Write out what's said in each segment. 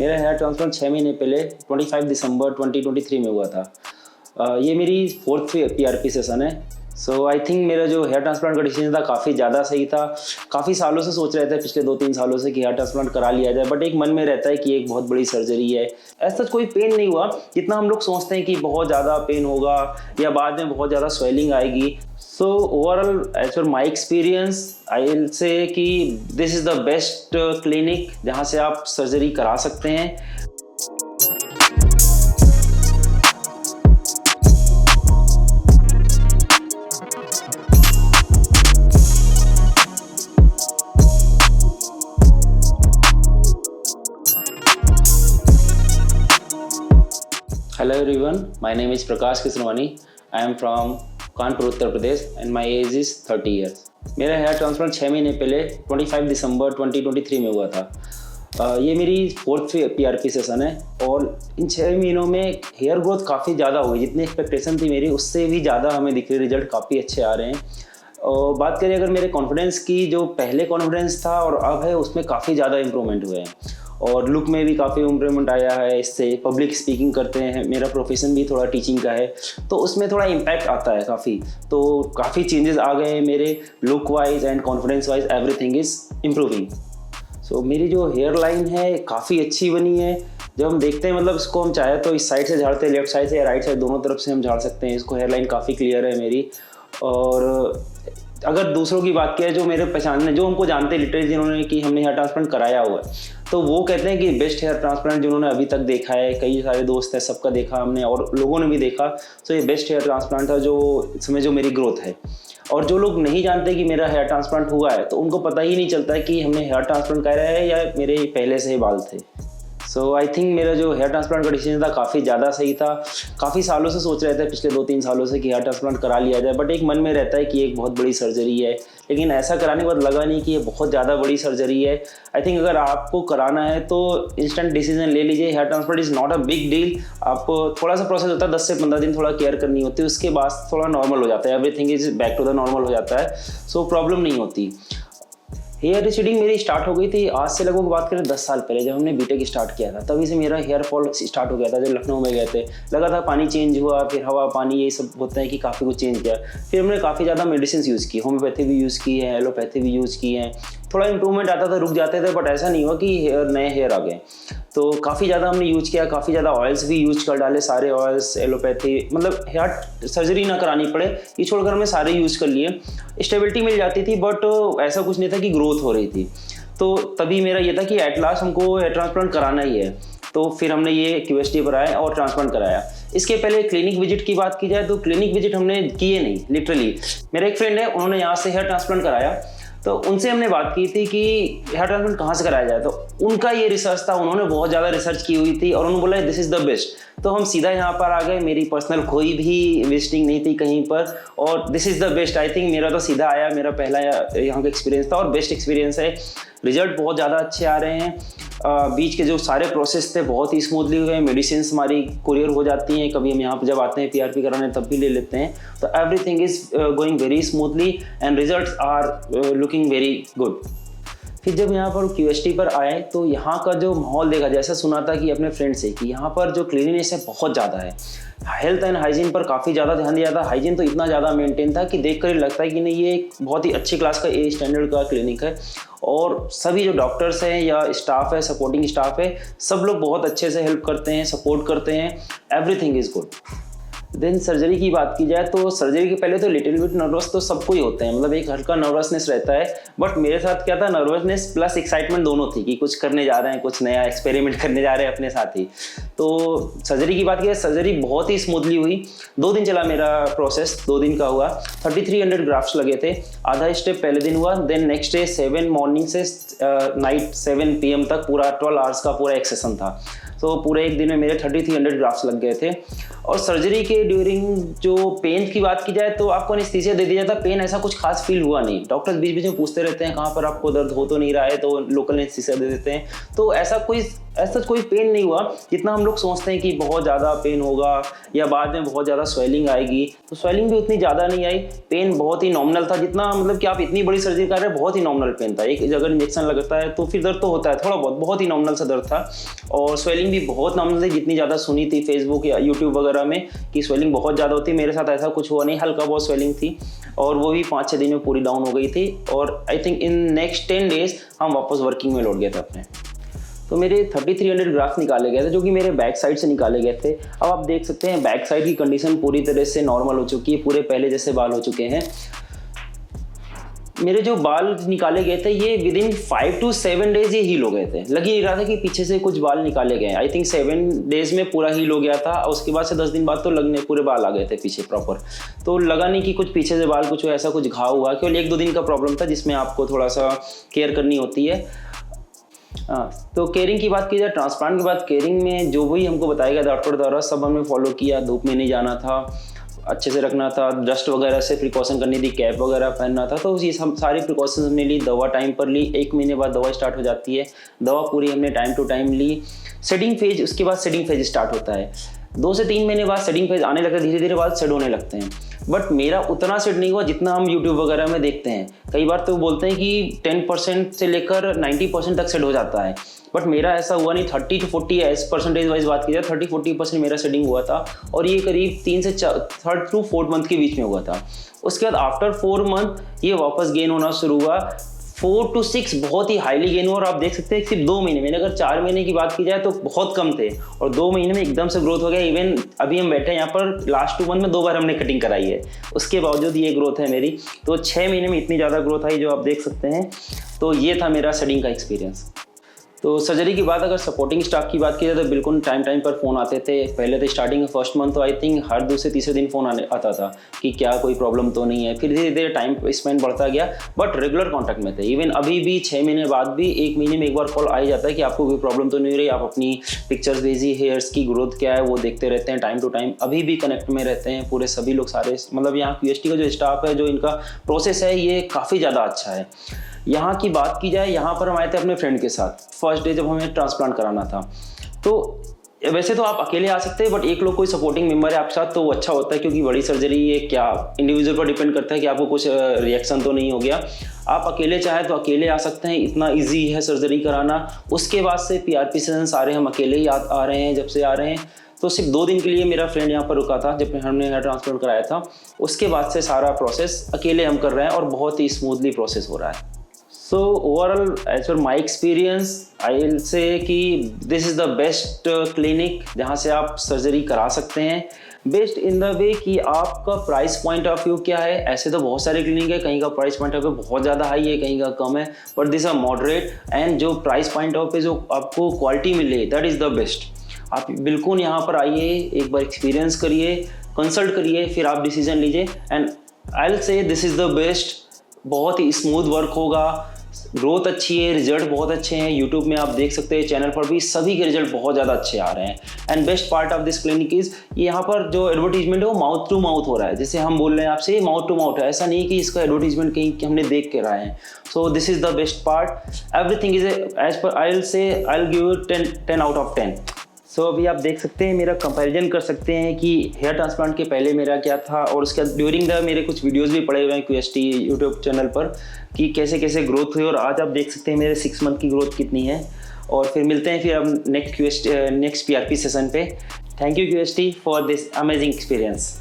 मेरा hair transplant 6 महीने पहले 25 दिसंबर 2023 में हुआ था। ये मेरी 4th PRP सेशन है। सो आई थिंक मेरा जो हेयर ट्रांसप्लांट का डिसीजन था काफ़ी ज़्यादा सही था। काफ़ी सालों से सोच रहे थे, पिछले 2-3 सालों से, कि हेयर ट्रांसप्लांट करा लिया जाए, बट एक मन में रहता है कि एक बहुत बड़ी सर्जरी है। ऐसा कोई पेन नहीं हुआ जितना हम लोग सोचते हैं कि बहुत ज़्यादा पेन होगा या बाद में बहुत ज़्यादा स्वेलिंग आएगी। So overall as per my experience I will say कि this is the best clinic जहाँ से आप सर्जरी करा सकते हैं। Hello everyone, my name is Prakash Kisrwani. I am from Kanpur Uttar Pradesh and my age is 30 years. मेरा hair transplant 6 महीने पहले 25 दिसंबर 2023 में हुआ था। ये मेरी 4th PRP सेशन है और इन 6 महीनों में हेयर ग्रोथ काफ़ी ज़्यादा हुई। जितनी एक्सपेक्टेशन थी मेरी उससे भी ज़्यादा हमें दिख रहे रिजल्ट काफ़ी अच्छे आ रहे हैं। और बात करें अगर मेरे कॉन्फिडेंस की, जो पहले कॉन्फिडेंस था और अब है उसमें काफ़ी ज़्यादा इंप्रूवमेंट हुए हैं और लुक में भी काफ़ी इम्प्रूवमेंट आया है। इससे पब्लिक स्पीकिंग करते हैं, मेरा प्रोफेशन भी थोड़ा टीचिंग का है तो उसमें थोड़ा इम्पैक्ट आता है काफ़ी। तो काफ़ी चेंजेस आ गए हैं मेरे look wise and confidence wise, everything is improving. So मेरी जो हेयर लाइन है काफ़ी अच्छी बनी है। जब हम देखते हैं, मतलब इसको हम चाहे तो इस साइड से झाड़ते हैं, लेफ्ट साइड से या राइट साइड, दोनों तरफ से हम झाड़ सकते हैं इसको। हेयर लाइन काफ़ी क्लियर है मेरी। और अगर दूसरों की बात किया, जो मेरे पहचान, जो हमको जानते हैं लिटरली, जिन्होंने कि हमने हेयर ट्रांसप्लांट कराया हुआ है, तो वो कहते हैं कि बेस्ट हेयर ट्रांसप्लांट जिन्होंने अभी तक देखा है। कई सारे दोस्त हैं, सबका देखा हमने और लोगों ने भी देखा। तो ये बेस्ट हेयर ट्रांसप्लांट था जो इसमें जो मेरी ग्रोथ है। और जो लोग नहीं जानते कि मेरा हेयर ट्रांसप्लांट हुआ है तो उनको पता ही नहीं चलता है कि हमने हेयर ट्रांसप्लांट कराया है या मेरे पहले से ही बाल थे। सो आई थिंक मेरा जो हेयर ट्रांसप्लांट का डिसीजन था काफ़ी ज़्यादा सही था। काफ़ी सालों से सोच रहे थे, पिछले 2-3 सालों से, कि हेयर ट्रांसप्लांट करा लिया जाए, बट एक मन में रहता है कि एक बहुत बड़ी सर्जरी है। लेकिन ऐसा कराने के बाद लगा नहीं कि ये बहुत ज़्यादा बड़ी सर्जरी है। आई थिंक अगर आपको कराना है तो इंस्टेंट डिसीजन ले लीजिए। Hair transplant is not a big deal. आप थोड़ा सा प्रोसेस होता है, 10 से 15 दिन थोड़ा केयर करनी होती है, उसके बाद थोड़ा नॉर्मल हो जाता है, everything is back to the normal हो जाता है। सो प्रॉब्लम नहीं होती। हेयर रिसीडिंग मेरी स्टार्ट हो गई थी आज से लगभग बात करें 10 साल पहले, जब हमने बीटेक स्टार्ट किया था। तभी से मेरा हेयर फॉल स्टार्ट हो गया था। जब लखनऊ में गए थे, लगा था पानी चेंज हुआ, फिर हवा पानी यही सब होता है कि काफ़ी कुछ चेंज किया। फिर हमने काफ़ी ज़्यादा मेडिसिन यूज़ की, होम्योपैथी भी यूज़ की है, एलोपैथी भी यूज़ की है। थोड़ा इंप्रूवमेंट आता था, रुक जाते थे, बट ऐसा नहीं हुआ कि नए हेयर आ गए। तो काफ़ी ज़्यादा हमने यूज किया, काफ़ी ज़्यादा ऑयल्स भी यूज कर डाले, सारे ऑयल्स, एलोपैथी, मतलब हेयर सर्जरी ना करानी पड़े ये छोड़कर हमने सारे यूज़ कर लिए। स्टेबिलिटी मिल जाती थी, बट ऐसा कुछ नहीं था कि ग्रोथ हो रही थी। तो तभी मेरा ये था कि एट लास्ट हमको हेयर ट्रांसप्लांट कराना ही है। तो फिर हमने ये QST पर आए और ट्रांसप्लांट कराया। इसके पहले क्लिनिक विजिट की बात की जाए तो क्लिनिक विजिट हमने किए नहीं। लिटरली मेरा एक फ्रेंड है, उन्होंने यहाँ से हेयर ट्रांसप्लांट कराया, तो उनसे हमने बात की थी कि हेयर ट्रांसप्लांट कहाँ से कराया जाए। तो उनका ये रिसर्च था, उन्होंने बहुत ज़्यादा रिसर्च की हुई थी और उन्होंने बोला दिस इज़ द बेस्ट। तो हम सीधा यहाँ पर आ गए। मेरी पर्सनल कोई भी विजिटिंग नहीं थी कहीं पर, और this is the best. I think मेरा तो सीधा आया, मेरा पहला यहाँ का एक्सपीरियंस था और बेस्ट एक्सपीरियंस है। रिजल्ट बहुत ज़्यादा अच्छे आ रहे हैं। बीच के जो सारे प्रोसेस थे बहुत ही स्मूथली हुए। मेडिसिन हमारी कुरियर हो जाती हैं, कभी हम यहाँ पर जब आते हैं PRP कराने तब भी ले लेते हैं। तो everything is going very smoothly and results are looking very good. फिर जब यहाँ पर QST पर आए तो यहाँ का जो माहौल देखा, जैसा सुना था कि अपने फ्रेंड से, कि यहाँ पर जो क्लीनिनेस है बहुत ज़्यादा है। हेल्थ एंड हाइजीन पर काफ़ी ज़्यादा ध्यान दिया था। हाइजीन तो इतना ज़्यादा मेंटेन था कि देखकर लगता है कि नहीं, ये एक बहुत ही अच्छी क्लास का A स्टैंडर्ड का क्लिनिक है। और सभी जो डॉक्टर्स हैं या स्टाफ है, सपोर्टिंग स्टाफ है, सब लोग बहुत अच्छे से हेल्प करते हैं, सपोर्ट करते हैं। Everything is good. Then surgery की बात की जाए तो सर्जरी के पहले तो लिटिल बिट नर्वस तो सबको ही होते हैं, मतलब एक हल्का नर्वसनेस रहता है। बट मेरे साथ क्या था, नर्वसनेस प्लस एक्साइटमेंट दोनों थी कि कुछ करने जा रहे हैं, कुछ नया एक्सपेरिमेंट करने जा रहे हैं अपने साथ ही। तो सर्जरी की बात की जाए, सर्जरी बहुत ही स्मूथली हुई। 2 दिन चला मेरा प्रोसेस, 2 दिन का हुआ। 3300 ग्राफ्ट्स लगे थे। आधा स्टेप पहले दिन हुआ, देन नेक्स्ट डे 7 मॉर्निंग से नाइट 7 PM तक पूरा 12 आवर्स का पूरा एक सेशन था। तो पूरे एक दिन में मेरे 3300 ग्राफ्ट्स लग गए थे। और सर्जरी के ड्यूरिंग जो पेन की बात की जाए तो आपको एनेस्थीसिया दे दिया जाता। पेन ऐसा कुछ खास फील हुआ नहीं। डॉक्टर्स बीच बीच में पूछते रहते हैं कहाँ पर आपको दर्द हो तो नहीं रहा है, तो लोकल एनेस्थीसिया दे देते हैं। तो ऐसा कोई ऐसा कोई पेन नहीं हुआ जितना हम लोग सोचते हैं कि बहुत ज़्यादा पेन होगा या बाद में बहुत ज़्यादा स्वेलिंग आएगी। तो स्वेलिंग भी उतनी ज़्यादा नहीं आई, पेन बहुत ही नॉमिनल था, जितना मतलब कि आप इतनी बड़ी सर्जरी कर रहे हैं, बहुत ही नॉमिनल पेन था। एक अगर इंजेक्शन लगता है तो फिर दर्द तो होता है थोड़ा बहुत ही नॉमिनल सा दर्द था। और स्वेलिंग भी बहुत नॉमिनल थी, जितनी ज़्यादा सुनी थी फेसबुक या यूट्यूब वगैरह में कि स्वेलिंग बहुत ज़्यादा होती है, मेरे साथ ऐसा कुछ हुआ नहीं, हल्का बहुत स्वेलिंग थी और वो भी 5-6 दिन में पूरी डाउन हो गई थी। और I think in next 10 days हम वापस वर्किंग में लौट गए थे अपने। तो मेरे 3300 ग्राफ्ट निकाले गए थे, जो कि मेरे बैक साइड से निकाले गए थे। अब आप देख सकते हैं बैक साइड की कंडीशन पूरी तरह से नॉर्मल हो चुकी है, पूरे पहले जैसे बाल हो चुके हैं। मेरे जो बाल निकाले गए थे ये विदिन 5 to 7 डेज ये हील हो गए थे। लग ही नहीं रहा था कि पीछे से कुछ बाल निकाले गए। आई थिंक 7 डेज में पूरा हील हो गया था। उसके बाद से 10 दिन बाद तो लगने पूरे बाल आ गए थे पीछे प्रॉपर। तो लगा नहीं कि कुछ पीछे से बाल कुछ ऐसा कुछ घाव हुआ, केवल 1-2 दिन का प्रॉब्लम था जिसमें आपको थोड़ा सा केयर करनी होती है। तो केयरिंग की बात की जाए, ट्रांसप्लांट की बात, केयरिंग में जो भी हमको बताया गया डॉक्टर द्वारा सब हमने फॉलो किया। धूप में नहीं जाना था, अच्छे से रखना था, डस्ट वगैरह से प्रिकॉशन करनी थी, कैप वगैरह पहनना था। तो ये हम सारी प्रिकॉशन हमने ली, दवा टाइम पर ली। 1 महीने बाद दवा स्टार्ट हो जाती है, दवा पूरी हमने टाइम टू टाइम ली। सेडिंग फेज, उसके बाद सेडिंग फेज स्टार्ट होता है। 2 से 3 महीने बाद सेडिंग फेज आने लगता है, धीरे धीरे बाल सेड होने लगते हैं। बट मेरा उतना सेट नहीं हुआ जितना हम यूट्यूब वगैरह में देखते हैं। कई बार तो बोलते हैं कि 10% से लेकर 90% तक सेट हो जाता है, बट मेरा ऐसा हुआ नहीं। 30 to 40 परसेंटेज वाइज बात की जाए, 30-40% मेरा सेटिंग हुआ था और ये करीब 3 से 3rd to 4th मंथ के बीच में हुआ था। उसके बाद आफ्टर 4 मंथ ये वापस गेन होना शुरू हुआ। 4 to 6 बहुत ही हाईली गेन हुआ और आप देख सकते हैं सिर्फ 2 महीने में। अगर 4 महीने की बात की जाए तो बहुत कम थे और 2 महीने में एकदम से ग्रोथ हो गया। इवन अभी हम बैठे हैं यहाँ पर, लास्ट 2 मंथ में 2 बार हमने कटिंग कराई है, उसके बावजूद ये ग्रोथ है मेरी। तो 6 महीने में इतनी ज़्यादा ग्रोथ आई जो आप देख सकते हैं। तो ये था मेरा सेटिंग का एक्सपीरियंस। तो सर्जरी के बाद अगर सपोर्टिंग स्टाफ की बात की जाए तो बिल्कुल टाइम पर फ़ोन आते थे। पहले तो स्टार्टिंग फर्स्ट मंथ तो आई थिंक हर दूसरे तीसरे दिन फ़ोन आता था कि क्या कोई प्रॉब्लम तो नहीं है। फिर धीरे धीरे टाइम स्पेंड बढ़ता गया, बट रेगुलर कॉन्टैक्ट में थे। इवन अभी भी 6 महीने बाद भी 1 महीने में एक बार कॉल आ ही जाता है कि आपको कोई प्रॉब्लम तो नहीं हो रही, आप अपनी पिक्चर्स भेजिए, हेयर्स की ग्रोथ क्या है वो देखते रहते हैं टाइम टू टाइम। अभी भी कनेक्ट में रहते हैं पूरे सभी लोग, सारे मतलब यहाँ QST का जो स्टाफ है, जो इनका प्रोसेस है, ये काफ़ी ज़्यादा अच्छा है। यहाँ की बात की जाए, यहाँ पर हम आए थे अपने फ्रेंड के साथ फर्स्ट डे जब हमें ट्रांसप्लांट कराना था। तो वैसे तो आप अकेले आ सकते हैं, बट एक लोग कोई सपोर्टिंग मेंबर है आपके साथ तो वो अच्छा होता है, क्योंकि बड़ी सर्जरी ये क्या इंडिविजुअल पर डिपेंड करता है कि आपको कुछ रिएक्शन तो नहीं हो गया। आप अकेले चाहे तो अकेले आ सकते हैं, इतना ईजी है सर्जरी कराना। उसके बाद से PRP सेशन सारे हम अकेले ही आ रहे हैं। जब से आ रहे हैं तो सिर्फ 2 दिन के लिए मेरा फ्रेंड यहाँ पर रुका था जब हमने हेयर ट्रांसप्लांट कराया था। उसके बाद से सारा प्रोसेस अकेले हम कर रहे हैं और बहुत ही स्मूथली प्रोसेस हो रहा है। So overall, as per my experience, I will say कि this is the best clinic जहाँ से आप सर्जरी करा सकते हैं। बेस्ट इन द वे कि आपका प्राइस पॉइंट ऑफ व्यू क्या है। ऐसे तो बहुत सारे क्लिनिक है, कहीं का प्राइस पॉइंट ऑफ व्यू बहुत ज़्यादा हाई है, कहीं का कम है, but this are moderate. And जो प्राइस पॉइंट ऑफ पे जो आपको क्वालिटी मिले, दैट इज़ द बेस्ट। आप बिल्कुल यहाँ पर आइए, एक बार एक्सपीरियंस करिए, कंसल्ट करिए, फिर आप डिसीजन लीजिए। And I will say this is the best. बहुत ही स्मूथ वर्क होगा, ग्रोथ अच्छी है, रिजल्ट बहुत अच्छे हैं। यूट्यूब में आप देख सकते हैं, चैनल पर भी सभी के रिजल्ट बहुत ज़्यादा अच्छे आ रहे हैं। And best part of this clinic is यहाँ पर जो एडवर्टीजमेंट है वो माउथ टू माउथ हो रहा है। जैसे हम बोल रहे हैं आपसे, माउथ टू माउथ है, ऐसा नहीं कि इसका एडवर्टीजमेंट कहीं हमने देख के रहा है। So this is the best part. Everything is as per I will give you 10 out of 10। So अभी आप देख सकते हैं, मेरा कंपैरिजन कर सकते हैं कि हेयर ट्रांसप्लांट के पहले मेरा क्या था और उसके ड्यूरिंग द मेरे कुछ वीडियोस भी पड़े हुए हैं QST यूट्यूब चैनल पर कि कैसे कैसे ग्रोथ हुई। और आज आप देख सकते हैं मेरे 6 मंथ की ग्रोथ कितनी है। और फिर मिलते हैं फिर अब नेक्स्ट PRP सेशन पे। Thank you QST for this amazing experience.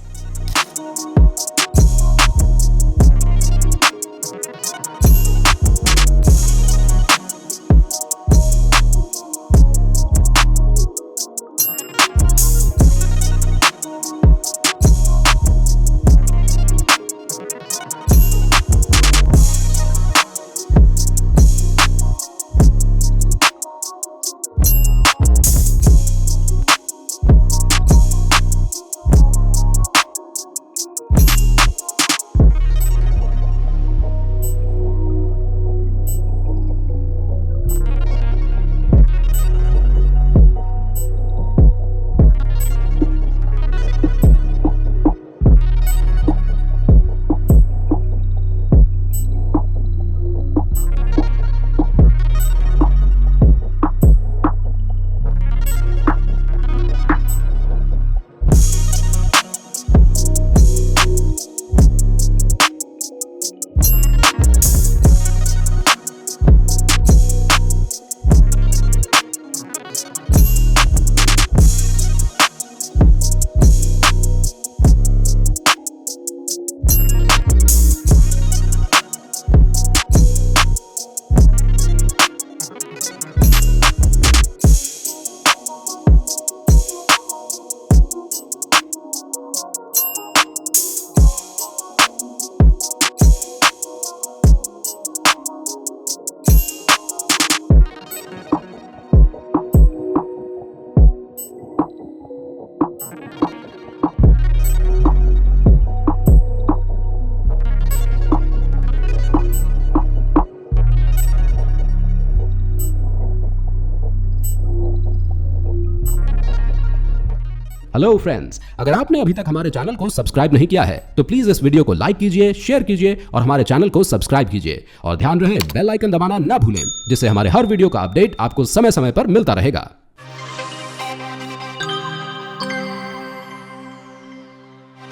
Hello friends, अगर आपने अभी तक हमारे चैनल को सब्सक्राइब नहीं किया है तो प्लीज इस वीडियो को लाइक कीजिए, शेयर कीजिए और हमारे चैनल को सब्सक्राइब कीजिए और ध्यान रहे बेल आइकन दबाना ना भूलें, जिससे हमारे हर वीडियो का अपडेट आपको समय समय पर मिलता रहेगा।